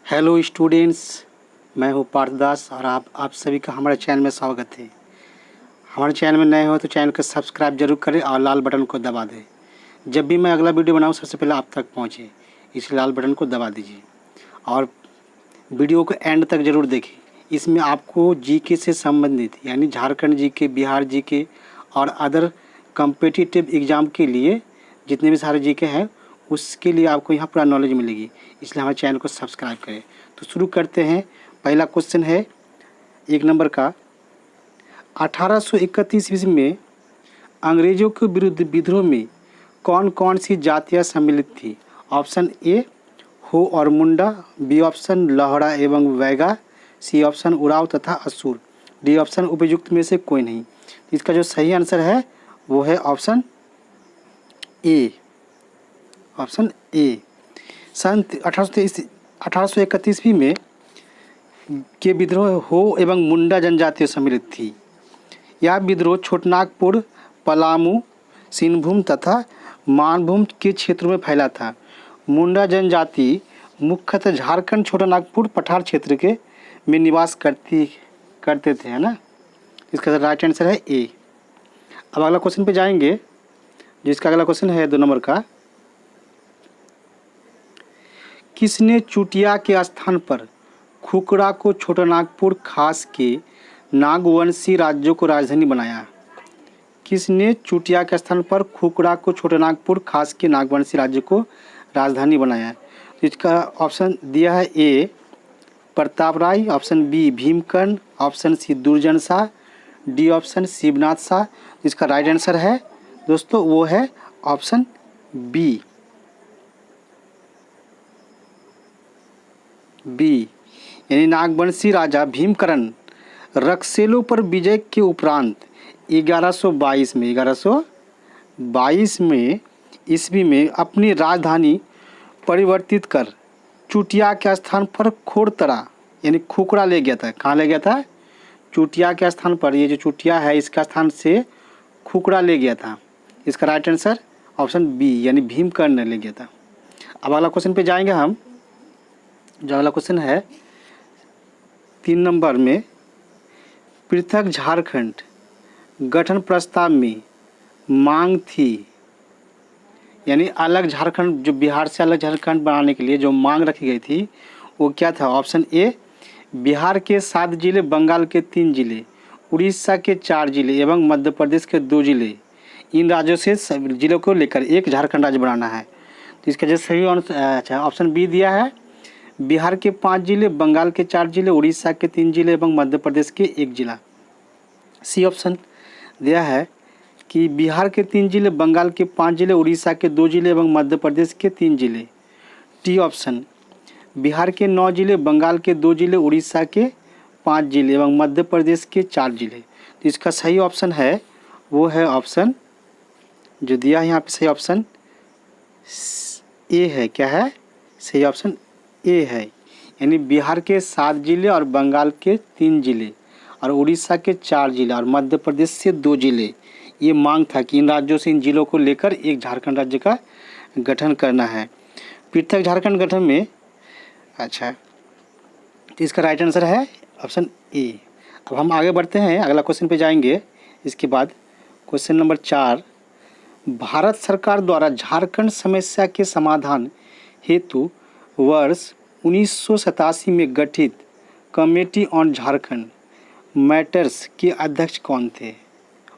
Hello students, मैं हूँ पार्थ दास और आप सभी का हमारे चैनल में स्वागत है। हमारे चैनल में नए हो तो चैनल को सब्सक्राइब जरूर करें और लाल बटन को दबा दें। जब भी मैं अगला वीडियो बनाऊँ सबसे पहले आप तक पहुँचे, इसलिए लाल बटन को दबा दीजिए और वीडियो को एंड तक ज़रूर देखें। इसमें आपको जीके से संबंधित यानी झारखंड जीके, बिहार जीके और अदर कम्पिटिटिव एग्ज़ाम के लिए जितने भी सारे जीके हैं उसके लिए आपको यहाँ पूरा नॉलेज मिलेगी, इसलिए हमारे चैनल को सब्सक्राइब करें। तो शुरू करते हैं। पहला क्वेश्चन है 1 नंबर का। 1831 ईस्वी में अंग्रेज़ों के विरुद्ध विद्रोह में कौन कौन सी जातियाँ सम्मिलित थी? ऑप्शन ए हो और मुंडा, बी ऑप्शन लहड़ा एवं वैगा, सी ऑप्शन उराव तथा असुर, डी ऑप्शन उपयुक्त में से कोई नहीं। इसका जो सही आंसर है वो है ऑप्शन ए। ऑप्शन ए। सन 1831 ईस्वी में के विद्रोह हो एवं मुंडा जनजातियाँ सम्मिलित थी। यह विद्रोह छोटनागपुर, पलामू, सिंहभूम तथा मानभूम के क्षेत्रों में फैला था। मुंडा जनजाति मुख्यतः झारखंड, छोटानागपुर, पठार क्षेत्र के में निवास करते थे, है ना। इसका राइट आंसर है ए। अब अगला क्वेश्चन पे जाएंगे, जिसका अगला क्वेश्चन है 2 नंबर का। किसने चुटिया के स्थान पर खुकड़ा को छोटानागपुर खास के नागवंशी राज्यों को राजधानी बनाया? किसने चुटिया के स्थान पर खुकड़ा को छोटानागपुर खास के नागवंशी राज्य को राजधानी बनाया? तो इसका ऑप्शन दिया है ए प्रताप राय, ऑप्शन बी भीमकर्ण, ऑप्शन सी दुर्जन शाह, डी ऑप्शन शिवनाथ शाह। इसका राइट आंसर है दोस्तों वो है ऑप्शन बी। यानी नागवंशी राजा भीमकर्ण रक्सेलों पर विजय के उपरांत 1122 में ईस्वी में अपनी राजधानी परिवर्तित कर चुटिया के स्थान पर खोड़तरा यानी खुकड़ा ले गया था। कहाँ ले गया था? चुटिया के स्थान पर, ये जो चुटिया है इसका स्थान से खुकड़ा ले गया था। इसका राइट आंसर ऑप्शन बी यानी भीमकर्ण ने ले गया था। अब अगला क्वेश्चन पे जाएंगे हम। जो अगला क्वेश्चन है 3 नंबर में, पृथक झारखंड गठन प्रस्ताव में मांग थी, यानी अलग झारखंड, जो बिहार से अलग झारखंड बनाने के लिए जो मांग रखी गई थी वो क्या था? ऑप्शन ए बिहार के 7 जिले, बंगाल के 3 जिले, उड़ीसा के 4 जिले एवं मध्य प्रदेश के 2 जिले, इन राज्यों से जिलों को लेकर एक झारखंड राज्य बनाना है। तो इसका जो सही अच्छा ऑप्शन बी दिया है बिहार के 5 जिले, बंगाल के 4 जिले, उड़ीसा के 3 जिले एवं मध्य प्रदेश के 1 जिला। सी ऑप्शन दिया है कि बिहार के 3 जिले, बंगाल के 5 जिले, उड़ीसा के 2 जिले एवं मध्य प्रदेश के 3 जिले। टी ऑप्शन बिहार के 9 जिले, बंगाल के 2 जिले, उड़ीसा के 5 जिले एवं मध्य प्रदेश के 4 जिले। तो इसका सही ऑप्शन है वो है ऑप्शन जो दिया है यहाँ पे, सही ऑप्शन ए है। क्या है? सही ऑप्शन ए है, यानी बिहार के 7 जिले और बंगाल के 3 जिले और उड़ीसा के 4 जिले और मध्य प्रदेश से 2 जिले। ये मांग था कि इन राज्यों से इन जिलों को लेकर एक झारखंड राज्य का गठन करना है। पृथक झारखंड गठन में अच्छा, तो इसका राइट आंसर है ऑप्शन ए। अब हम आगे बढ़ते हैं, अगला क्वेश्चन पे जाएंगे। इसके बाद क्वेश्चन नंबर 4, भारत सरकार द्वारा झारखंड समस्या के समाधान हेतु वर्ष 1987 में गठित कमेटी ऑन झारखंड मैटर्स के अध्यक्ष कौन थे?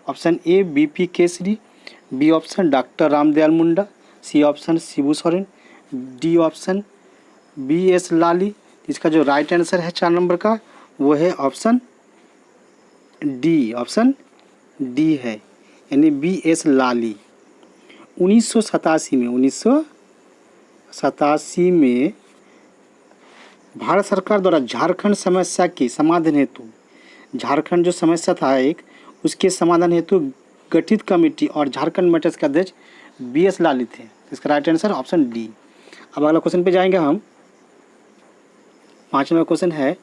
Option A BP Kesari, B option doctor Ramdayal Munda, C option Shibu Soren, D option B S Lali. इसका जो राइट आंसर है 4 नंबर का वो है ऑप्शन डी। ऑप्शन डी है, यानी बी एस लाली। 1987 में भारत सरकार द्वारा झारखंड समस्या के समाधान हेतु, झारखंड जो समस्या था एक, उसके समाधान हेतु गठित कमेटी और झारखंड मैटर्स के अध्यक्ष बी एस लाली थे। इसका राइट आंसर ऑप्शन डी। अब अगला क्वेश्चन पे जाएंगे हम। 5वां क्वेश्चन है,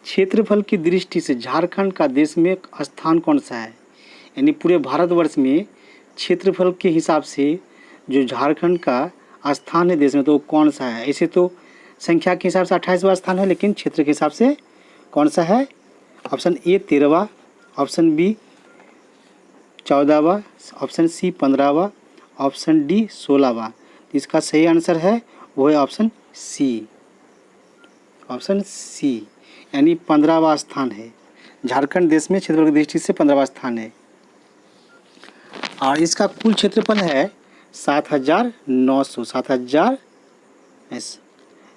क्षेत्रफल की दृष्टि से झारखंड का देश में स्थान कौन सा है? यानी पूरे भारतवर्ष में क्षेत्रफल के हिसाब से जो झारखंड का स्थान है देश में तो कौन सा है? ऐसे तो संख्या के हिसाब से 28वां स्थान है, लेकिन क्षेत्र के हिसाब से कौन सा है? ऑप्शन ए 13वां, ऑप्शन बी 14वां, ऑप्शन सी 15वां, ऑप्शन डी 16वां। इसका सही आंसर है वो है ऑप्शन सी, ऑप्शन सी, यानी 15वां स्थान है। झारखंड देश में क्षेत्रफल की दृष्टि से 15वां स्थान है और इसका कुल क्षेत्रफल है 7,900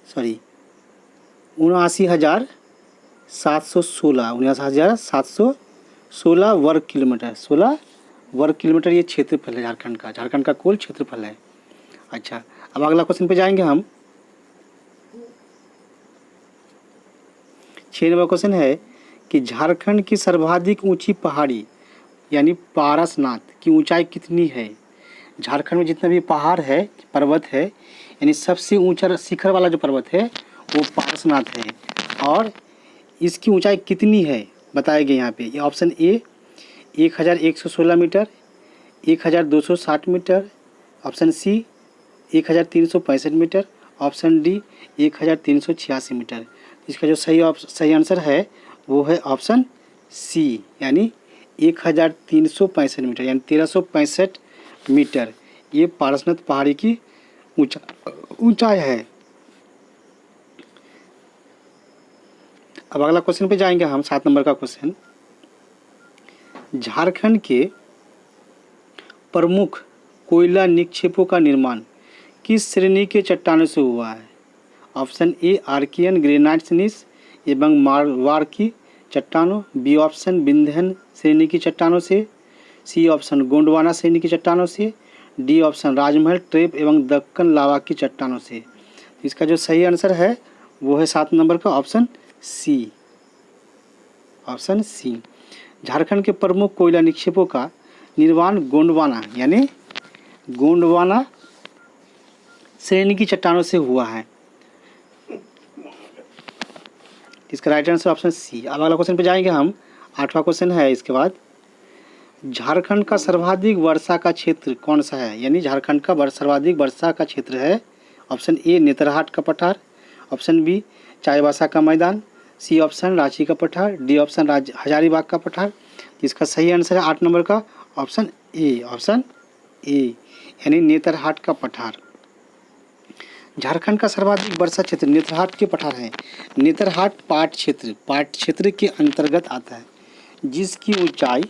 79,716 वर्ग किलोमीटर। 16 वर्ग किलोमीटर ये क्षेत्रफल है झारखंड का। झारखंड का कुल क्षेत्रफल है। अच्छा, अब अगला क्वेश्चन पे जाएंगे हम। 6 नंबर क्वेश्चन है कि झारखंड की सर्वाधिक ऊंची पहाड़ी यानी पारसनाथ की ऊंचाई कितनी है? झारखंड में जितना भी पहाड़ है, पर्वत है, यानी सबसे ऊंचा शिखर वाला जो पर्वत है वो पारसनाथ है और इसकी ऊंचाई कितनी है बताया गया यहाँ पे। ये option A 1116 metre, 1260 metre, option C 1365 metre, option D 1386 metre. इसका जो सही आंसर है वो है ऑप्शन सी, यानी 1365 मीटर, यानी 1365 मीटर ये पारसनाथ पहाड़ी की ऊंचाई है। अब अगला क्वेश्चन पे जाएंगे हम। 7 नंबर का क्वेश्चन, झारखंड के प्रमुख कोयला निक्षेपों का निर्माण किस श्रेणी के चट्टानों से हुआ है? ऑप्शन ए आर्कियन ग्रेनाइट सीनीस एवं मारवाड़ की चट्टानों, बी ऑप्शन विंध्यन श्रेणी की चट्टानों से, सी ऑप्शन गोंडवाना श्रेणी की चट्टानों से, डी ऑप्शन राजमहल ट्रेप एवं दक्कन लावा की चट्टानों से। इसका जो सही आंसर है वो है 7 नंबर का option C, option C. Jharkhand के प्रमुख कोयला निक्षेपों का निर्माण गोंडवाना यानी गोंडवाना श्रेणी की चट्टानों से हुआ है। इसका राइट आंसर ऑप्शन सी। अब अगला क्वेश्चन पे जाएंगे हम। 8वां क्वेश्चन है इसके बाद, झारखंड का सर्वाधिक वर्षा का क्षेत्र कौन सा है? यानी झारखंड का सर्वाधिक वर्षा का क्षेत्र है। ऑप्शन ए नेतरहाट का पठार, ऑप्शन बी चाईबासा का मैदान, सी ऑप्शन रांची का पठार, डी ऑप्शन हजारीबाग का पठार। इसका सही आंसर है 8 नंबर का ऑप्शन ए, ऑप्शन ए, यानी नेतरहाट का पठार। झारखंड का सर्वाधिक वर्षा क्षेत्र नेतरहाट के पठार है। नेतरहाट पाट क्षेत्र के अंतर्गत आता है, जिसकी ऊंचाई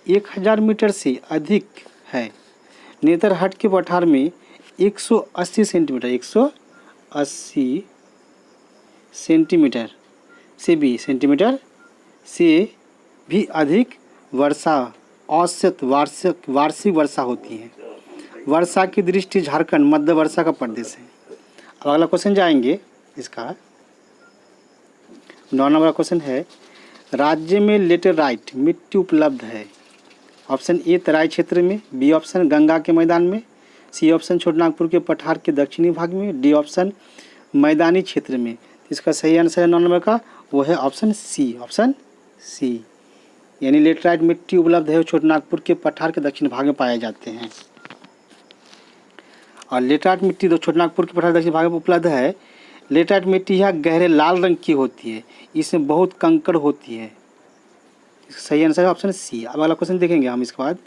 1000 मीटर से अधिक है। नेतरहाट के पठार में 180 सेंटीमीटर से भी अधिक वर्षा औसत वार्षिक वर्षा होती है। वर्षा की दृष्टि झारखंड मध्य वर्षा का प्रदेश है। अब अगला क्वेश्चन जाएंगे इसका। 9 नंबर क्वेश्चन है, राज्य में लेटेराइट मिट्टी उपलब्ध है। ऑप्शन ए तराई क्षेत्र में, बी ऑप्शन गंगा के मैदान में, सी ऑप्शन छोटनागपुर के पठार के दक्षिणी भाग में, डी ऑप्शन मैदानी क्षेत्र में। इसका सही आंसर है 9 नंबर का वो है ऑप्शन सी, ऑप्शन सी, यानी लेटेराइट मिट्टी उपलब्ध है, छोटनागपुर के पठार के दक्षिण भाग में पाए जाते हैं। और लेटेराइट मिट्टी जो छोटनागपुर के पठार दक्षिण भाग में उपलब्ध है, लेटेराइट मिट्टी यह गहरे लाल रंग की होती है, इसमें बहुत कंकड़ होती है। सही आंसर है ऑप्शन सी। अब अगला क्वेश्चन देखेंगे हम इसके बाद।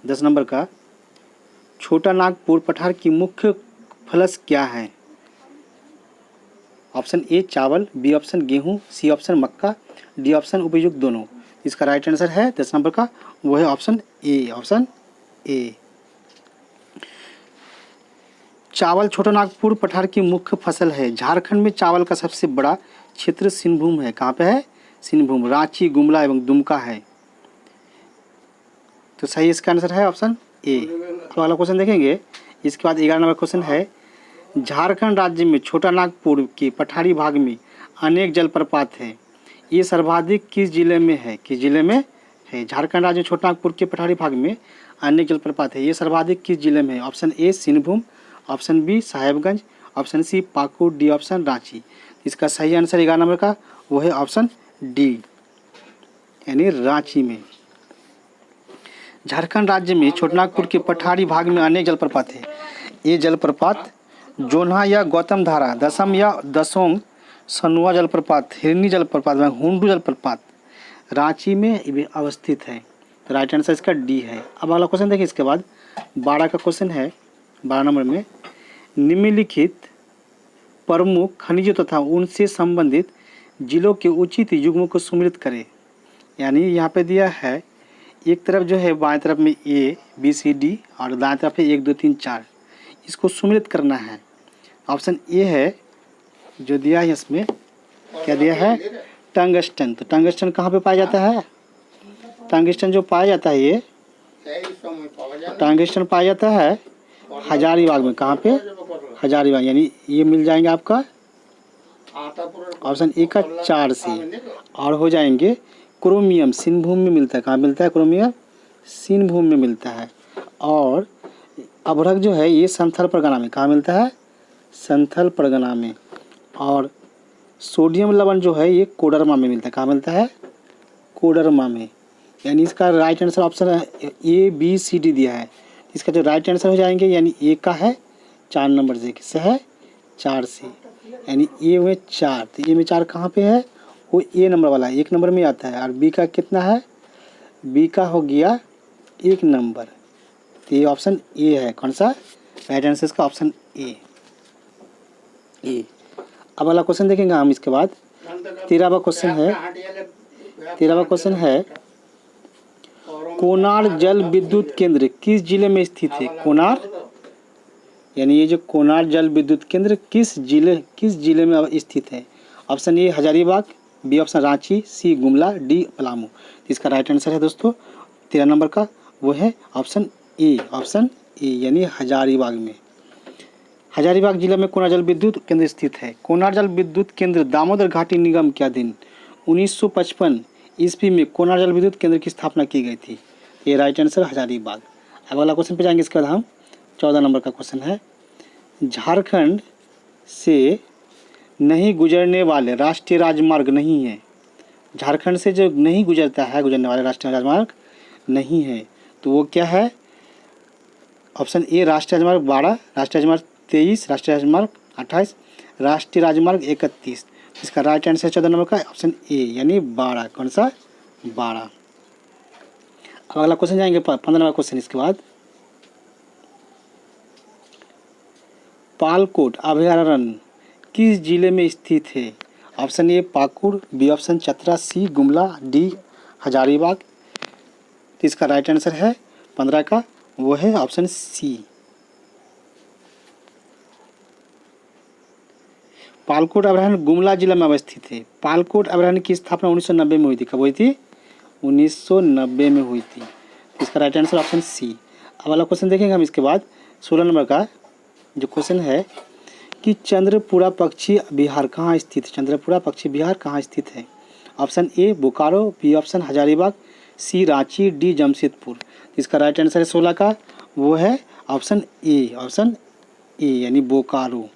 10 नंबर का, छोटा नागपुर पठार की मुख्य फसल क्या है? ऑप्शन ए चावल, बी ऑप्शन गेहूं, सी ऑप्शन मक्का, डी ऑप्शन उपयुक्त दोनों। इसका राइट आंसर है 10 नंबर का वो है ऑप्शन ए, ऑप्शन ए। चावल छोटा नागपुर पठार की मुख्य फसल है। झारखंड में चावल का सबसे बड़ा क्षेत्र सिंहभूम है। कहाँ पे है? सिंहभूम, रांची, गुमला एवं दुमका है। तो सही इसका आंसर है ऑप्शन ए। अब अगला क्वेश्चन देखेंगे इसके बाद। 11 नंबर क्वेश्चन है, झारखंड राज्य में छोटा नागपुर के पठारी भाग में अनेक जलप्रपात है, ये सर्वाधिक किस जिले में है? किस जिले में है? झारखंड राज्य में छोटा नागपुर के पठारी भाग में अनेक जलप्रपात है, ये सर्वाधिक किस जिले में है? Option A Singhbhum, option B Sahebganj, option C Pakur, D option Ranchi. इसका सही आंसर 11 नंबर का वो है ऑप्शन डी, यानी रांची में। झारखंड राज्य में छोटा नागपुर के पठारी भाग में अनेक जलप्रपात है, ये जलप्रपात जोन्हा या गौतम धारा, दसम या दसोंग सनुआ जलप्रपात, हिरनी जलप्रपात, हुंडू जलप्रपात रांची में भी अवस्थित है। तो राइट आंसर इसका डी है। अब अगला क्वेश्चन देखिए इसके बाद 12 का क्वेश्चन है। 12 नंबर में निम्नलिखित प्रमुख खनिजों तथा उनसे संबंधित जिलों के उचित युग्मों को सुमेलित करें। यानी यहाँ पे दिया है एक तरफ जो है बाएं तरफ में ए बी सी डी और दाएं तरफ है 1 2 3 4, इसको सुमेलित करना है। ऑप्शन ए है जो दिया है, इसमें क्या दिया है, टंगस्टन। तो टंगस्टन कहाँ पे पाया जाता है? टंगस्टन जो पाया जाता है ये टंगस्टन पाया जाता है हजारीबाग में। कहाँ पे? हजारीबाग। यानी ये मिल जाएंगे आपका ऑप्शन ए का 4 से। और हो जाएंगे क्रोमियम सिंहभूम में मिलता है। कहाँ मिलता है क्रोमियम? सिंहभूम में मिलता है। और अभ्रक जो है ये संथल परगना में। कहाँ मिलता है? संथल परगना में। और सोडियम लवण जो है ये कोडरमा में मिलता है। कहाँ मिलता है? कोडरमा में। यानी इसका राइट आंसर ऑप्शन है ए बी सी डी दिया है। इसका जो राइट आंसर हो जाएंगे यानी ए का है 4 नंबर से, किससे है? 4 से। यानी ए में 4, तो ए में 4 कहाँ पे है? वो ए नंबर वाला 1 नंबर में आता है। और बी का कितना है? बी का हो गया 1 नंबर। तो ये ऑप्शन ए है। कौन सा? राइट आंसर इसका ऑप्शन ए। अब अगला क्वेश्चन देखेंगे हम इसके बाद। 13वां क्वेश्चन है। 13वां क्वेश्चन है कोनार जल विद्युत केंद्र किस जिले में स्थित है? कोनार यानी ये जो कोनार जल विद्युत केंद्र किस जिले में स्थित है? Option A Hazaribagh, B option Ranchi, C Gumla, D Palamu. इसका राइट आंसर है दोस्तों 13 नंबर का वो है ऑप्शन ए। ऑप्शन ए यानी हजारीबाग में। हजारीबाग जिले में कोनार जल विद्युत केंद्र स्थित है। कोनार जल विद्युत केंद्र दामोदर घाटी निगम के अधीन 1955 ईस्वी में कोनार जल विद्युत केंद्र की स्थापना की गई थी। ये राइट आंसर हजारीबाग। अब अगला क्वेश्चन पे जाएंगे। इसके बाद हम 14 नंबर का क्वेश्चन है झारखंड से नहीं गुजरने वाले राष्ट्रीय राजमार्ग नहीं है। झारखंड से जो नहीं गुजरता है, गुजरने वाले राष्ट्रीय राजमार्ग नहीं है, तो वो क्या है? ऑप्शन ए राष्ट्रीय राजमार्ग 12, राष्ट्रीय राजमार्ग 23, राष्ट्रीय राजमार्ग 28, राष्ट्रीय राजमार्ग 31। इसका राइट आंसर 14 नंबर का ऑप्शन ए यानी 12। कौन सा? 12। अब अगला क्वेश्चन जाएंगे 15 नंबर क्वेश्चन। इसके बाद पालकोट अभयारण्य किस जिले में स्थित है? Option A Pakur, B option Chatra, C Gumla, D Hazaribagh. तो इसका राइट आंसर है 15 का वो है ऑप्शन सी। पालकोट अभयारण्य गुमला जिला में अवस्थित है। पालकोट अभयारण्य की स्थापना 1990 में हुई थी। कब हुई थी? 1990 में हुई थी। इसका राइट आंसर ऑप्शन सी। अब वाला क्वेश्चन देखेंगे हम इसके बाद 16 नंबर का जो क्वेश्चन है कि चंद्रपुरा पक्षी विहार कहाँ स्थित है? चंद्रपुरा पक्षी विहार कहाँ स्थित है? Option A Bokaro, B option Hazaribagh, C Ranchi, D Jamshedpur. इसका राइट आंसर है 16 का वो है ऑप्शन ए। ऑप्शन ए यानी बोकारो।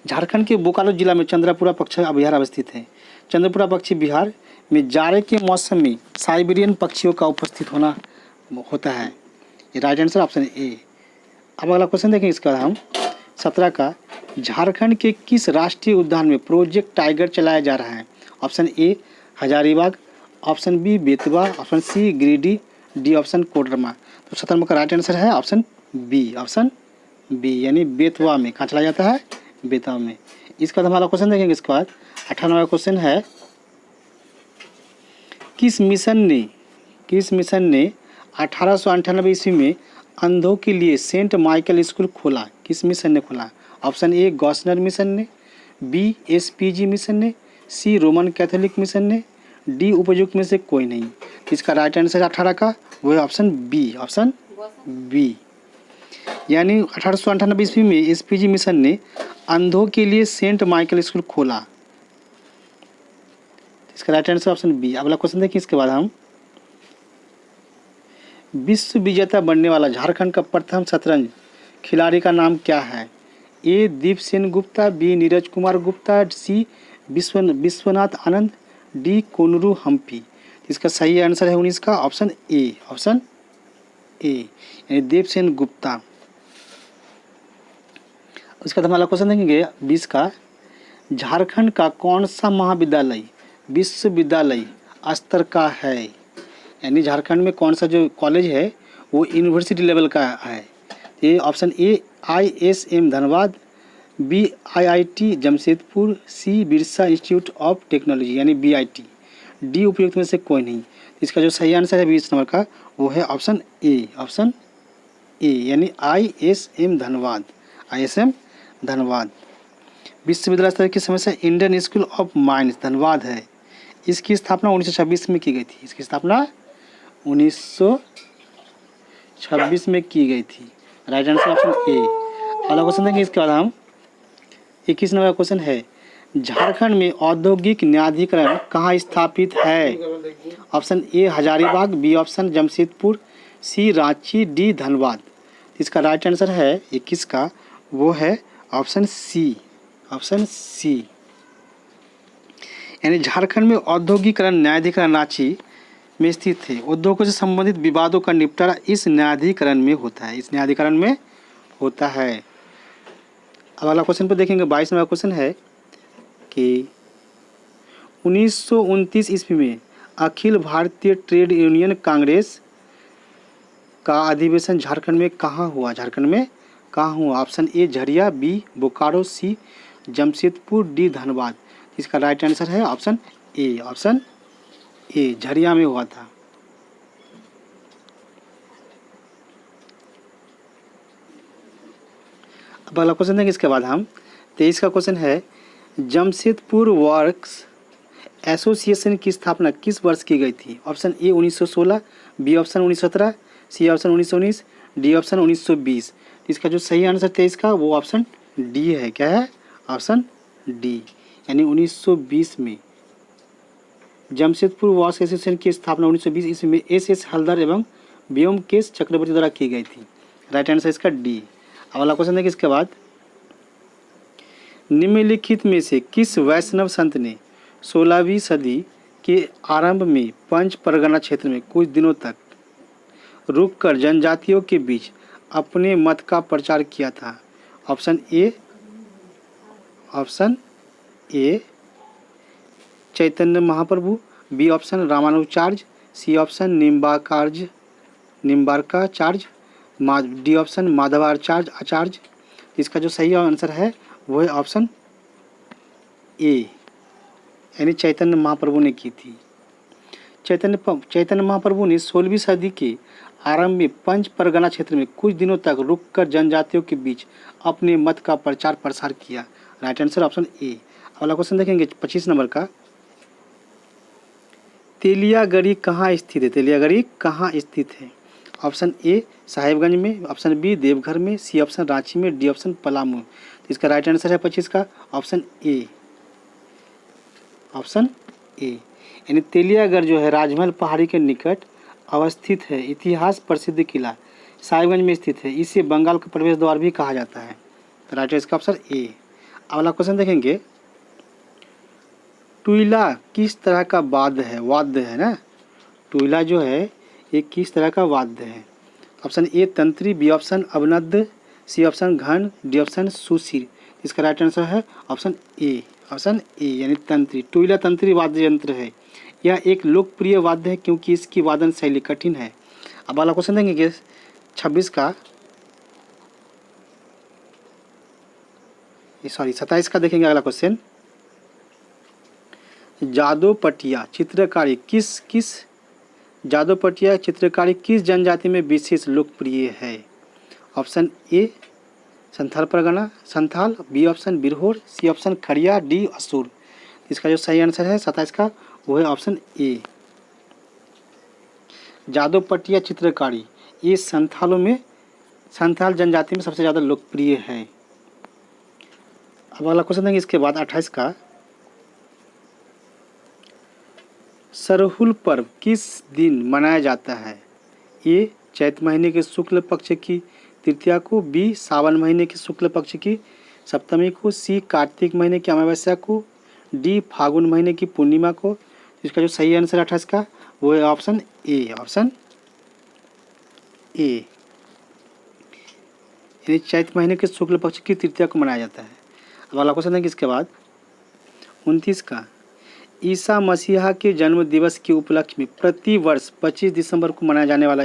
झारखंड के बोकारो जिला में चंद्रपुरा पक्षी विहार अवस्थित है। चंद्रपुरा पक्षी विहार में जाड़े के मौसम में साइबेरियन पक्षियों का उपस्थित होना होता है। ये राइट आंसर ऑप्शन ए। अब अगला क्वेश्चन देखें इसके बाद हम 17 का झारखंड के किस राष्ट्रीय उद्यान में प्रोजेक्ट टाइगर चलाया जा रहा है? Option A Hazaribagh, option B Betwa, option C Giridih, D option Koderma. तो 17 नंबर का राइट आंसर है ऑप्शन बी। ऑप्शन बी यानी बेतवा में। कहाँ चलाया जाता है? बेतवा में। इसके बाद हमारा क्वेश्चन देखेंगे इसके बाद 18वां क्वेश्चन है किस मिशन ने 1898 ईस्वी में अंधों के लिए सेंट माइकल स्कूल खोला? किस मिशन ने खोला? ऑप्शन ए गॉसनर मिशन ने, बी एसपीजी मिशन ने, सी रोमन कैथोलिक मिशन ने, डी उपयुक्त में से कोई नहीं। इसका राइट आंसर 18 का वो है ऑप्शन बी। ऑप्शन बी यानी 1898 ईस्वी में एसपीजी मिशन ने अंधों के लिए सेंट माइकल स्कूल खोला। इसका राइट आंसर ऑप्शन बी। अगला क्वेश्चन देखिए इसके बाद हम विश्व विजेता बनने वाला झारखंड का प्रथम शतरंज खिलाड़ी का नाम क्या है? ए दीप सेन गुप्ता, बी नीरज कुमार गुप्ता, सी विश्वनाथ आनंद, डी कोनरू हम्पी। इसका सही आंसर है 19 का ऑप्शन ए। ऑप्शन ए यानी देव सेन गुप्ता। उसके बाद हमारा क्वेश्चन देखेंगे 20 का, झारखंड का कौन सा महाविद्यालय विश्वविद्यालय स्तर का है? यानी झारखंड में कौन सा जो कॉलेज है वो यूनिवर्सिटी लेवल का है? ये option A ISM Dhanbad, B IIT Jamshedpur, C Birsa institute of technology यानी BIT, डी उपयुक्त में से कोई नहीं। इसका जो सही आंसर है 20 नंबर का वो है ऑप्शन ए यानी ISM धनबाद, ISM धनबाद। विश्वविद्यालय स्तर की समस्या Indian school of mines Dhanbad है। इसकी स्थापना 1926 में की गई थी। इसकी स्थापना 1926 में की गई थी। Right answer option A. अगला क्वेश्चन देंगे इसके बाद हम 21 नंबर का क्वेश्चन है, झारखंड में औद्योगिक न्यायाधिकरण कहाँ स्थापित है? Option A Hazaribagh, B option Jamshedpur, C Ranchi, D Dhanbad. इसका राइट आंसर है 21 का वो है ऑप्शन सी यानी झारखंड में औद्योगिकरण न्यायाधिकरण रांची में स्थित है। उद्योगों से संबंधित विवादों का निपटारा इस न्यायाधिकरण में होता है। अब अगला क्वेश्चन पर देखेंगे 22 नंबर क्वेश्चन है कि 1929 ईस्वी में अखिल भारतीय ट्रेड यूनियन कांग्रेस का अधिवेशन झारखंड में कहाँ हुआ? Option A Jharia, B Bokaro, C Jamshedpur, D Dhanbad. इसका राइट आंसर है ऑप्शन ए झरिया में हुआ था। अब अगला क्वेश्चन देंगे इसके बाद हम 23 का क्वेश्चन है, जमशेदपुर वर्क्स एसोसिएशन की स्थापना किस वर्ष की गई थी? Option A 1916, B option 1917, C option 1919, D option 1920। इसका जो सही आंसर 23 का वो ऑप्शन डी है। क्या है? ऑप्शन डी यानी 1920 में जमशेदपुर वर्क्स एसोसिएशन की स्थापना 1920 ईस्वी में SS हल्दर एवं व्योमकेश चक्रवर्ती द्वारा की गई थी। राइट आंसर इसका डी। अगला क्वेश्चन देखिए इसके बाद, निम्नलिखित में से किस वैष्णव संत ने 16वीं सदी के आरंभ में पंच परगना क्षेत्र में कुछ दिनों तक रुककर जनजातियों के बीच अपने मत का प्रचार किया था? Option A Chaitanya Mahaprabhu, B option Ramanujacharya, C option Nimbarkacharya, D option Madhvacharya. इसका जो सही आंसर है वो है ऑप्शन ए यानी चैतन्य महाप्रभु ने की थी। चैतन्य महाप्रभु ने 16वीं सदी के आरंभ में पंच परगना क्षेत्र में कुछ दिनों तक रुककर जनजातियों के बीच अपने मत का प्रचार प्रसार किया। Right answer option A. अगला क्वेश्चन देखेंगे 25 नंबर का, तेलियागढ़ी कहाँ स्थित है? ऑप्शन ए साहिबगंज में, ऑप्शन बी देवघर में, सी ऑप्शन रांची में, डी ऑप्शन पलामू। इसका राइट आंसर है 25 का ऑप्शन ए यानी तेलियागढ़ जो है राजमहल पहाड़ी के निकट अवस्थित है। इतिहास प्रसिद्ध किला साहिबगंज में स्थित है। इसे बंगाल का प्रवेश द्वार भी कहा जाता है। तो राइट इसका ऑप्शन ए। अगला क्वेश्चन देखेंगे, टुइला किस तरह का वाद्य है ना? टुइला जो है ये किस तरह का वाद्य है? ऑप्शन ए तंत्री, बी ऑप्शन अवनद्य, सी ऑप्शन घन, डी ऑप्शन सुशीर। इसका राइट आंसर है ऑप्शन ए यानी तंत्री। टुइला तंत्री वाद्य यंत्र है। यह एक लोकप्रिय वाद्य है क्योंकि इसकी वादन शैली कठिन है। अब अगला क्वेश्चन देंगे 27 का देखेंगे अगला क्वेश्चन, जादोपटिया चित्रकारी किस जनजाति में विशेष लोकप्रिय है? Option A Santhal Pargana Santhal, B option Birhor, C option Kharia, D Asur. इसका जो सही आंसर है 27 का वो है ऑप्शन ए जादोपटिया चित्रकारी। ये संथाल जनजाति में सबसे ज़्यादा लोकप्रिय है। अब अगला क्वेश्चन देंगे इसके बाद 28 का, सरहुल पर्व किस दिन मनाया जाता है? ए चैत महीने के शुक्ल पक्ष की तृतीया को, बी सावन महीने के शुक्ल पक्ष की सप्तमी को, सी कार्तिक महीने की अमावस्या को, डी फागुन महीने की पूर्णिमा को। इसका जो सही आंसर 28 का वो है ऑप्शन ए यानी चैत महीने के शुक्ल पक्ष की तृतीया को मनाया जाता है। अब अगला क्वेश्चन है कि इसके बाद 29 का ईसा मसीहा के जन्म दिवस के उपलक्ष्य में प्रति वर्ष 25 दिसंबर को मनाया जाने वाला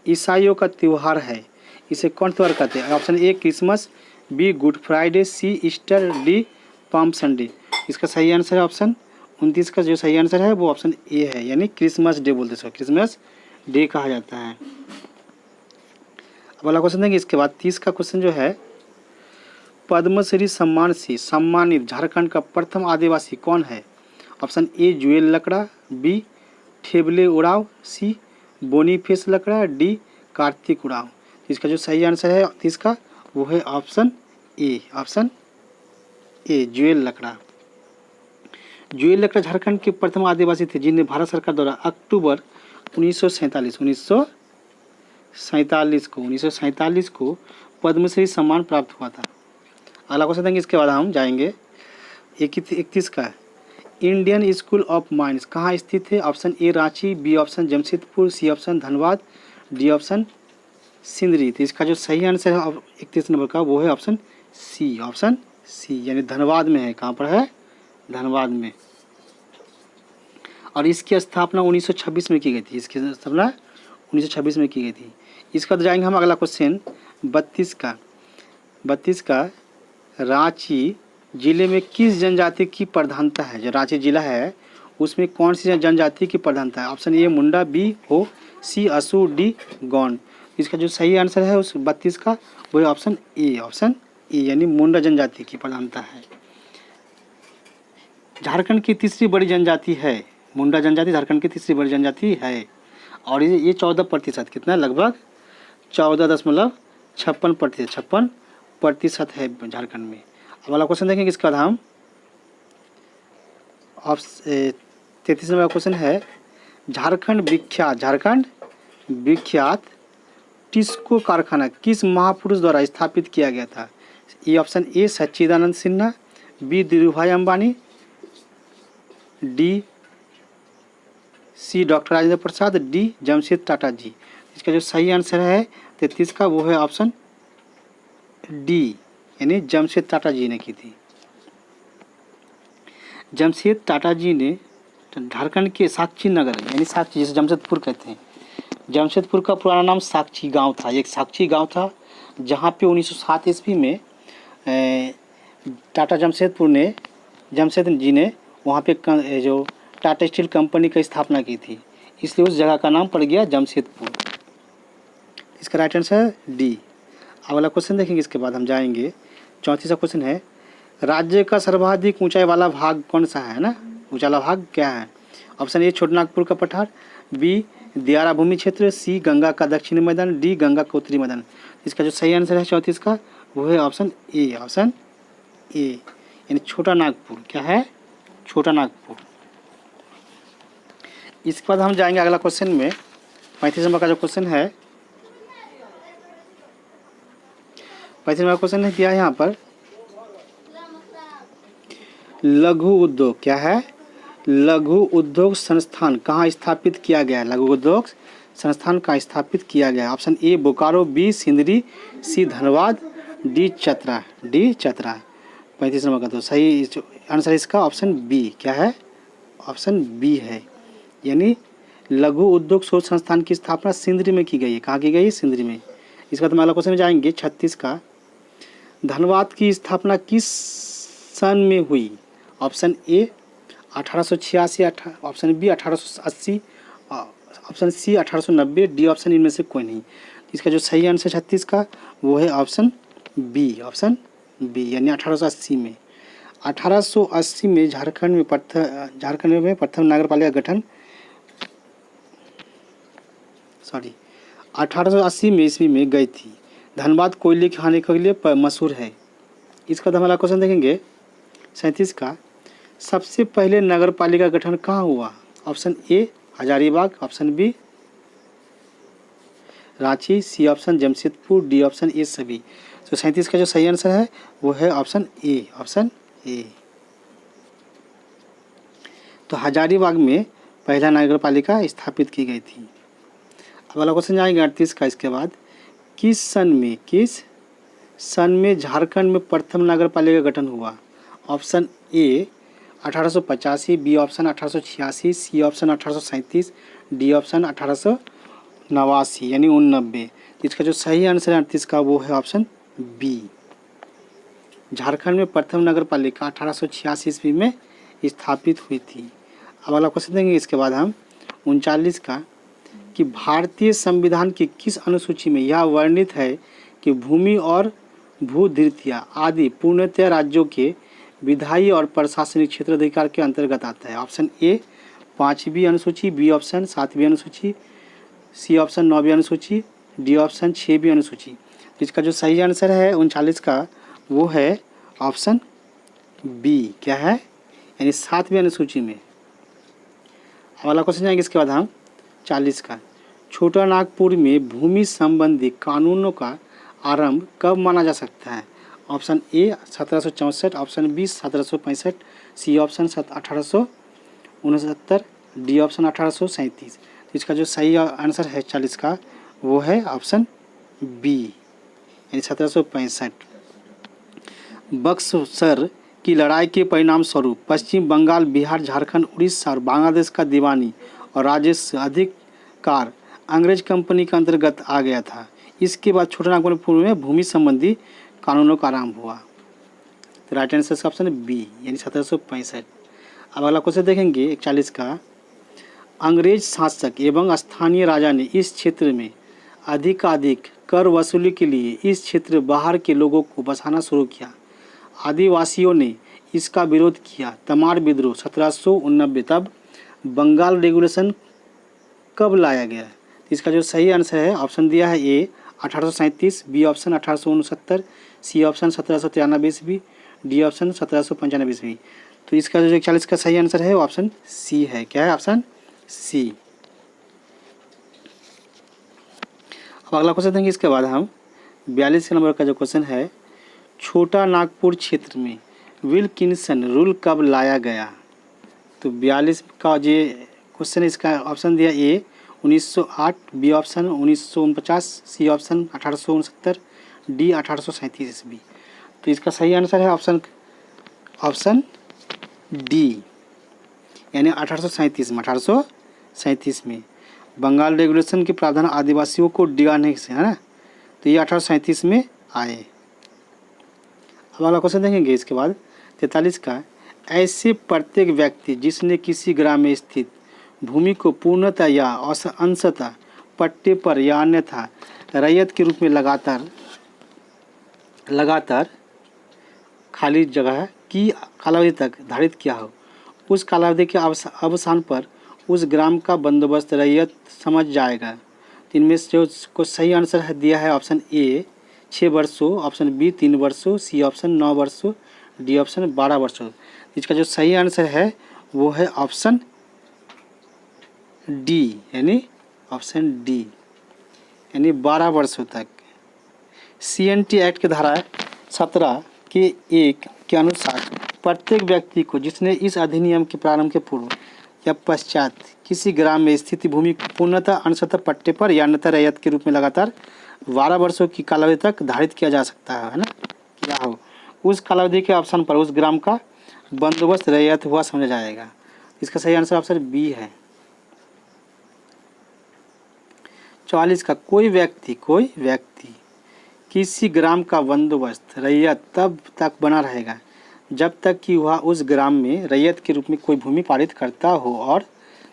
ईसाइयों का त्यौहार है, इसे कौन त्यौहार कहते हैं? Option A Christmas, B good Friday, C Easter, D palm Sunday. इसका सही आंसर है ऑप्शन 29 का जो सही आंसर है वो ऑप्शन ए है, यानी क्रिसमस डे बोलते हैं, क्रिसमस डे कहा जाता है। अब वाला क्वेश्चन देंगे इसके बाद 30 का क्वेश्चन जो है पद्मश्री सम्मान से सम्मानित झारखंड का प्रथम आदिवासी कौन है? Option A Juel Lakra, B Theble उड़ाव, C Boniface Lakra, D Kartik उड़ाव। इसका जो सही आंसर है 30 का वो है option A, option A Juel Lakra. Juel Lakra Jharkhand के प्रथम आदिवासी थे जिन्हें भारत सरकार द्वारा अक्टूबर 1947 को पद्मश्री सम्मान प्राप्त हुआ था। अगला क्वेश्चन देंगे इसके बाद हम जाएंगे 31 का इंडियन स्कूल ऑफ माइंस कहाँ स्थित है? Option A Ranchi, B option Jamshedpur, C option Dhanbad, D option Sindri. तो इसका जो सही आंसर है 31 नंबर का वो है ऑप्शन सी, ऑप्शन सी, यानी धनबाद में है। कहाँ पर है? धनबाद में। और इसकी स्थापना 1926 में की गई थी, इसकी स्थापना 1926 में की गई थी। इसका तो जाएंगे हम अगला क्वेश्चन 32 का रांची जिले में किस जनजाति की प्रधानता है? जो रांची जिला है उसमें कौन सी जनजाति की प्रधानता है? ऑप्शन ए मुंडा, बी हो, सी असू, डी गौंड। इसका जो सही आंसर है उस 32 का वो है ऑप्शन ए, ऑप्शन ए, यानी मुंडा जनजाति की प्रधानता है। झारखंड की तीसरी बड़ी जनजाति है मुंडा जनजाति, झारखंड की तीसरी बड़ी जनजाति है। और ये 14% कितना लगभग 14.56% है झारखंड में। अब वाला क्वेश्चन देखेंगे इसके बाद हम 33 नंबर क्वेश्चन है झारखंड विख्यात टिस्को कारखाना किस महापुरुष द्वारा स्थापित किया गया था? ये option A Sachchidanand Sinha, B Dhirubhai Ambani, D C doctor Rajendra Prasad, D Jamshed Tata ji. इसका जो सही आंसर है 33 का वो है ऑप्शन डी, यानी जमशेद टाटा जी ने की थी। जमशेद टाटा जी ने झारखंड के साक्षी नगर यानी साक्षी जिसे जमशेदपुर कहते हैं, जमशेदपुर का पुराना नाम साक्षी गांव था। एक साक्षी गांव था जहाँ पे 1907 ईस्वी में टाटा जमशेद जी ने वहाँ पे जो टाटा स्टील कंपनी की स्थापना की थी, इसलिए उस जगह का नाम पड़ गया जमशेदपुर। इसका राइट आंसर है डी। अगला क्वेश्चन देखेंगे इसके बाद हम जाएंगे 34वां क्वेश्चन है राज्य का सर्वाधिक ऊंचाई वाला भाग कौन सा है ना? ऊंचाई भाग क्या है? ऑप्शन ए छोटनागपुर का पठार, बी दियारा भूमि क्षेत्र, सी गंगा का दक्षिणी मैदान, डी गंगा का उत्तरी मैदान। इसका जो सही आंसर है 34 का वो है ऑप्शन ए, ऑप्शन ए, यानी छोटा नागपुर। क्या है? छोटा नागपुर। इसके बाद हम जाएंगे अगला क्वेश्चन में 35 नंबर का जो क्वेश्चन है 35 नंबर क्वेश्चन है दिया है यहाँ पर लघु उद्योग। क्या है? लघु उद्योग संस्थान कहाँ स्थापित किया गया है? लघु उद्योग संस्थान कहाँ स्थापित किया गया है? Option A Bokaro, B Sindri, C Dhanbad, D Chatra, D Chatra. 35 number का तो सही आंसर इसका ऑप्शन बी। क्या है? ऑप्शन बी है, यानी लघु उद्योग शोध संस्थान की स्थापना सिंदरी में की गई है। कहाँ की गई? सिंदरी में। इसका तो अगला क्वेश्चन में जाएंगे 36 का धनबाद की स्थापना किस सन में हुई? Option A 1886, option B 1880, option C 1890, D option इनमें से कोई नहीं। इसका जो सही आंसर 36 का वो है ऑप्शन बी, ऑप्शन बी, यानी 1880 में। 1880 में झारखंड में प्रथम नगर पालिका गठन 1880 में ईस्वी में गई थी। धनबाद कोयले खाने के लिए मशहूर है। इसका तो हमारा क्वेश्चन देखेंगे 37 का सबसे पहले नगर पालिका गठन कहाँ हुआ? Option A Hazaribagh, option B Ranchi, C option Jamshedpur, D option A सभी। तो 37 का जो सही आंसर है वो है ऑप्शन ए, ऑप्शन ए। तो हजारीबाग में पहला नगर पालिका स्थापित की गई थी। अब वाला क्वेश्चन जाएंगे 38 का। इसके बाद किस सन में सन में झारखंड में प्रथम नगर पालिका का गठन हुआ? Option A 1885, B option 1886, C option 1837, D option 1889 यानी 89। तो इसका जो सही आंसर है 38 का वो है ऑप्शन बी। झारखंड में प्रथम नगर पालिका 1886 ईस्वी में स्थापित हुई थी। अब अगला क्वेश्चन देंगे इसके बाद हम 39 का कि भारतीय संविधान की किस अनुसूची में यह वर्णित है कि भूमि और भूधृतिया आदि पूर्णतः राज्यों के विधायी और प्रशासनिक क्षेत्र अधिकार के अंतर्गत आता है? ऑप्शन ए 5वीं अनुसूची, बी ऑप्शन 7वीं अनुसूची, सी ऑप्शन 9वीं अनुसूची, डी ऑप्शन 6वीं अनुसूची। इसका जो सही आंसर है 39 का वो है ऑप्शन बी। क्या है? यानी 7वीं अनुसूची में। अगला क्वेश्चन जाएंगे इसके बाद हम 40 का। छोटा नागपुर में भूमि संबंधी कानूनों का आरंभ कब माना जा सकता है? Option A 1764, option B 1765, C option 1869, D option 1837। तो इसका जो सही आंसर है 40 का वो है ऑप्शन बी यानी 1765। बक्सर की लड़ाई के परिणाम स्वरूप पश्चिम बंगाल, बिहार, झारखंड, उड़ीसा और बांग्लादेश का दीवानी और राजस्व अधिकार अंग्रेज कंपनी के अंतर्गत आ गया था। इसके बाद छोटा नागपुर में भूमि संबंधी कानूनों का आरंभ हुआ। तो राइट आंसर का ऑप्शन बी यानी 1765। अब अगला क्वेश्चन देखेंगे 41 का। अंग्रेज शासक एवं स्थानीय राजा ने इस क्षेत्र में अधिकाधिक कर वसूली के लिए इस क्षेत्र बाहर के लोगों को बसाना शुरू किया। आदिवासियों ने इसका विरोध किया। तमार विद्रोह 1789। तब बंगाल रेगुलेशन कब लाया गया? इसका जो सही आंसर है ऑप्शन दिया है ए 1837, बी ऑप्शन 1869, सी ऑप्शन 1793 ईस्वी, डी ऑप्शन 1795 ईस्वी। तो इसका जो 41 का सही आंसर है वो ऑप्शन सी है। क्या है? Option C. अब अगला क्वेश्चन देंगे इसके बाद हम 42 नंबर का जो क्वेश्चन है। छोटा नागपुर क्षेत्र में विल्किंसन रूल कब लाया गया? तो 42 का जो क्वेश्चन इसका ऑप्शन दिया A 1908, B option 1949, C option 1869, D 1837 ईस्वी। तो इसका सही आंसर है ऑप्शन डी यानी 1837 में बंगाल रेगुलेशन के प्रावधान आदिवासियों को दिलाने से, है ना। तो ये 1837 में आए। अब अगला क्वेश्चन देखेंगे इसके बाद 43 का। ऐसे प्रत्येक व्यक्ति जिसने किसी ग्राम में स्थित भूमि को पूर्णतः या अंशतः पट्टे पर या अन्यथा रैयत के रूप में लगातार खाली जगह की कालावधि तक धारित किया हो, उस कालावधि के अवसान पर उस ग्राम का बंदोबस्त रैयत समझ जाएगा। इनमें से जो को सही आंसर है दिया है ऑप्शन ए 6 वर्षों, ऑप्शन बी 3 वर्षों, सी ऑप्शन 9 वर्षों, डी ऑप्शन 12 वर्षों। इसका जो सही आंसर है वो है ऑप्शन डी यानी ऑप्शन डी यानी 12 वर्षों तक। CNT एक्ट के धारा 17 के 1 के अनुसार प्रत्येक व्यक्ति को जिसने इस अधिनियम के प्रारंभ के पूर्व या पश्चात किसी ग्राम में स्थित भूमि को पूर्णतः अंशतः पट्टे पर या अन्यथा रैयत के रूप में लगातार 12 वर्षों की कालावधि तक धारित किया जा सकता है ना, क्या हो, उस कालावधि के अवसान पर उस ग्राम का बंदोबस्त रैयत हुआ समझा जाएगा। इसका सही आंसर ऑप्शन बी है। 44 का। कोई व्यक्ति किसी ग्राम का बंदोबस्त रैयत तब तक बना रहेगा जब तक कि वह उस ग्राम में रैयत के रूप में कोई भूमि पारित करता हो और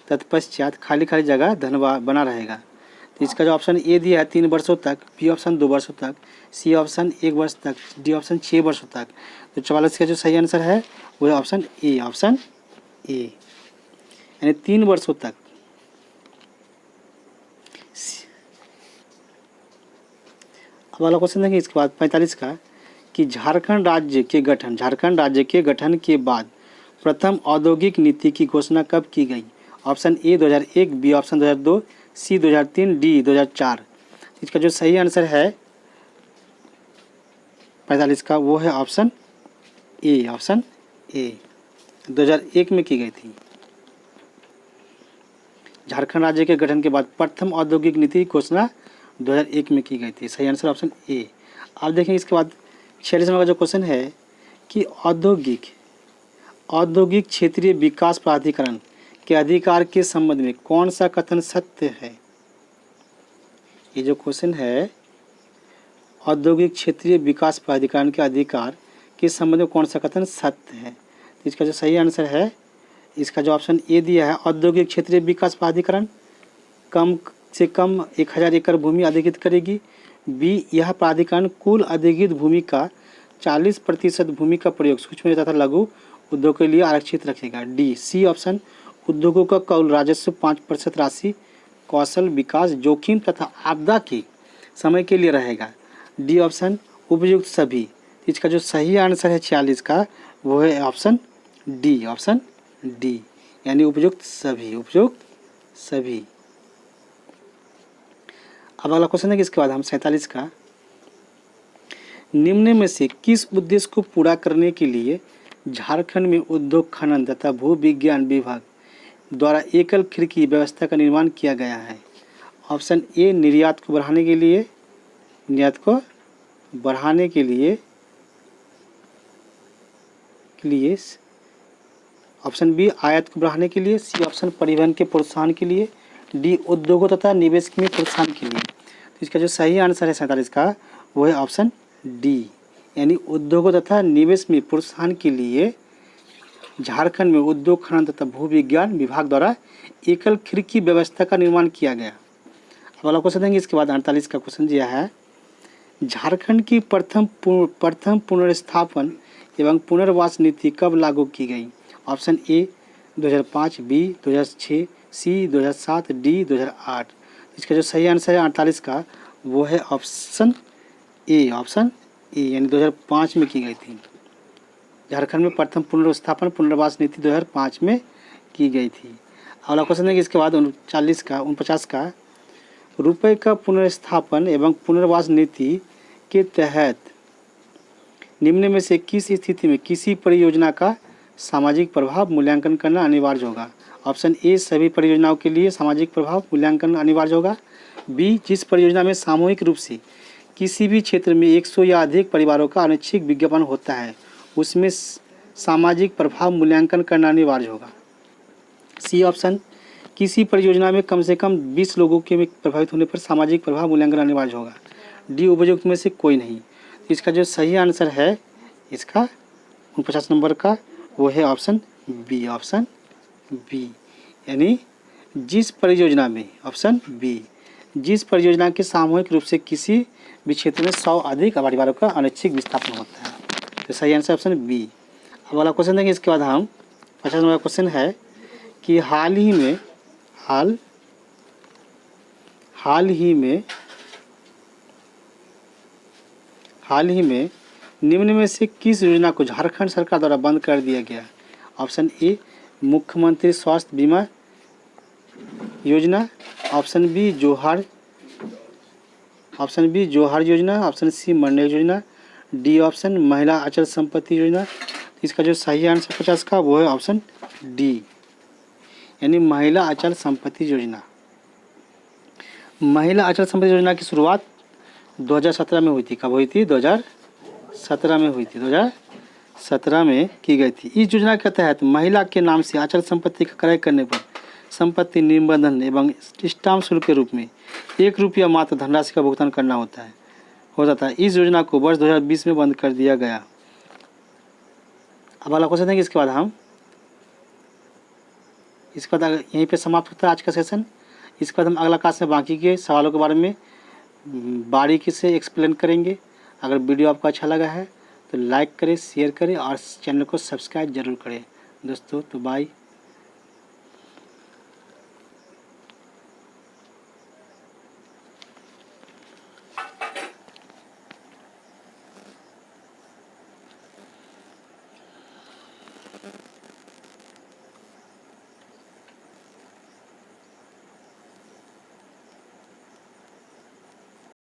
तत्पश्चात खाली जगह धनवा बना रहेगा। तो इसका जो ऑप्शन ए दिया है 3 वर्षों तक, बी ऑप्शन 2 वर्षों तक, सी ऑप्शन 1 वर्ष तक, डी ऑप्शन 6 वर्षों तक। तो 44 का जो सही आंसर है वो है ऑप्शन ए यानी 3 वर्षों तक। अब वाला क्वेश्चन देंगे इसके बाद 45 का कि झारखंड राज्य के गठन के बाद प्रथम औद्योगिक नीति की घोषणा कब की गई? Option A 2001, B option 2002, C 2003, D 2004। इसका जो सही आंसर है 45 का वो है ऑप्शन ए 2001 में की गई थी। झारखंड राज्य के गठन के बाद प्रथम औद्योगिक नीति की घोषणा 2001 में की गई थी। सही आंसर ऑप्शन ए। अब देखेंगे इसके बाद 46 नंबर का जो क्वेश्चन है कि औद्योगिक क्षेत्रीय विकास प्राधिकरण के अधिकार के संबंध में कौन सा कथन सत्य है। ये जो क्वेश्चन है औद्योगिक क्षेत्रीय विकास प्राधिकरण के अधिकार के संबंध में कौन सा कथन सत्य है। तो इसका जो सही आंसर है, इसका जो ऑप्शन ए दिया है, औद्योगिक क्षेत्रीय विकास प्राधिकरण कम से कम 1000 एकड़ भूमि अधिकृत करेगी। बी, यह प्राधिकरण कुल अधिकृत भूमि का 40% भूमि का प्रयोग सूक्ष्म तथा लघु उद्योग के लिए आरक्षित रखेगा। डी, सी ऑप्शन, उद्योगों का कुल राजस्व 5% राशि कौशल विकास जोखिम तथा आपदा के समय के लिए रहेगा। डी ऑप्शन, उपयुक्त सभी। इसका जो सही आंसर है 46 का वो है ऑप्शन डी, ऑप्शन डी, यानी उपयुक्त सभी, उपयुक्त सभी। अब अगला क्वेश्चन है कि इसके बाद हम 47 का, निम्न में से किस उद्देश्य को पूरा करने के लिए झारखंड में उद्योग खनन तथा भू विज्ञान विभाग द्वारा एकल खिड़की व्यवस्था का निर्माण किया गया है। ऑप्शन ए, निर्यात को बढ़ाने के लिए, ऑप्शन बी, आयात को बढ़ाने के लिए, सी ऑप्शन, परिवहन के प्रोत्साहन के लिए, डी, उद्योगों तथा निवेश में प्रोत्साहन के लिए। तो इसका जो सही आंसर है 47 का वो है ऑप्शन डी, यानी उद्योगों तथा निवेश में प्रोत्साहन के लिए झारखंड में उद्योग खनन तथा भू विज्ञान विभाग द्वारा एकल खिड़की व्यवस्था का निर्माण किया गया। अब अगला क्वेश्चन देंगे इसके बाद 48 का क्वेश्चन दिया है, झारखंड की प्रथम पुनर्स्थापन एवं पुनर्वास नीति कब लागू की गई। Option A 2005, B 2006, C 2007, D 2008। इसका जो सही आंसर है 48 का वो है ऑप्शन ए, ऑप्शन ए, यानी 2005 में की गई थी। झारखंड में प्रथम पुनर्स्थापन पुनर्वास नीति 2005 में की गई थी। अगला क्वेश्चन है कि इसके बाद 49 का रुपये का पुनर्स्थापन एवं पुनर्वास नीति के तहत निम्न में से किस स्थिति में किसी परियोजना का सामाजिक प्रभाव मूल्यांकन करना अनिवार्य होगा। ऑप्शन ए, सभी परियोजनाओं के लिए सामाजिक प्रभाव मूल्यांकन अनिवार्य होगा। बी, जिस परियोजना में सामूहिक रूप से किसी भी क्षेत्र में 100 या अधिक परिवारों का अनैच्छिक विज्ञापन होता है उसमें सामाजिक प्रभाव मूल्यांकन करना अनिवार्य होगा। सी ऑप्शन, किसी परियोजना में कम से कम 20 लोगों के प्रभावित होने पर सामाजिक प्रभाव मूल्यांकन अनिवार्य होगा। डी, उपयुक्त में से कोई नहीं। इसका जो सही आंसर है इसका 49 नंबर का वो है ऑप्शन बी, ऑप्शन बी, यानी जिस परियोजना में, ऑप्शन बी, जिस परियोजना के सामूहिक रूप से किसी भी क्षेत्र में 100 अधिक परिवारों का अनैच्छिक विस्थापन होता है। तो सही आंसर ऑप्शन बी। अब वाला क्वेश्चन देंगे इसके बाद हम 50 नंबर क्वेश्चन है कि हाल ही में निम्न में से किस योजना को झारखंड सरकार द्वारा बंद कर दिया गया। ऑप्शन ए, मुख्यमंत्री स्वास्थ्य बीमा योजना, ऑप्शन बी जोहार योजना, ऑप्शन सी मनरेगा योजना, डी ऑप्शन महिला अचल संपत्ति योजना। इसका जो सही आंसर 50 का वो है ऑप्शन डी, यानी महिला अचल संपत्ति योजना। महिला अचल संपत्ति योजना की शुरुआत 2017 में हुई थी। कब हुई थी? 2017 में हुई थी, 2017 में की गई थी। इस योजना के तहत महिला के नाम से अचल संपत्ति का क्रय करने पर संपत्ति निबंधन एवं स्टाम्प शुल्क के रूप में ₹1 मात्र धनराशि का भुगतान करना होता था। इस योजना को वर्ष 2020 में बंद कर दिया गया। अब अगला क्वेश्चन है कि इसके बाद यहीं पे समाप्त होता है आज का सेशन। इसके बाद हम अगला क्लास में बाकी के सवालों के बारे में बारीकी से एक्सप्लेन करेंगे। अगर वीडियो आपको अच्छा लगा है तो लाइक करें, शेयर करें और चैनल को सब्सक्राइब जरूर करें दोस्तों। तो बाय।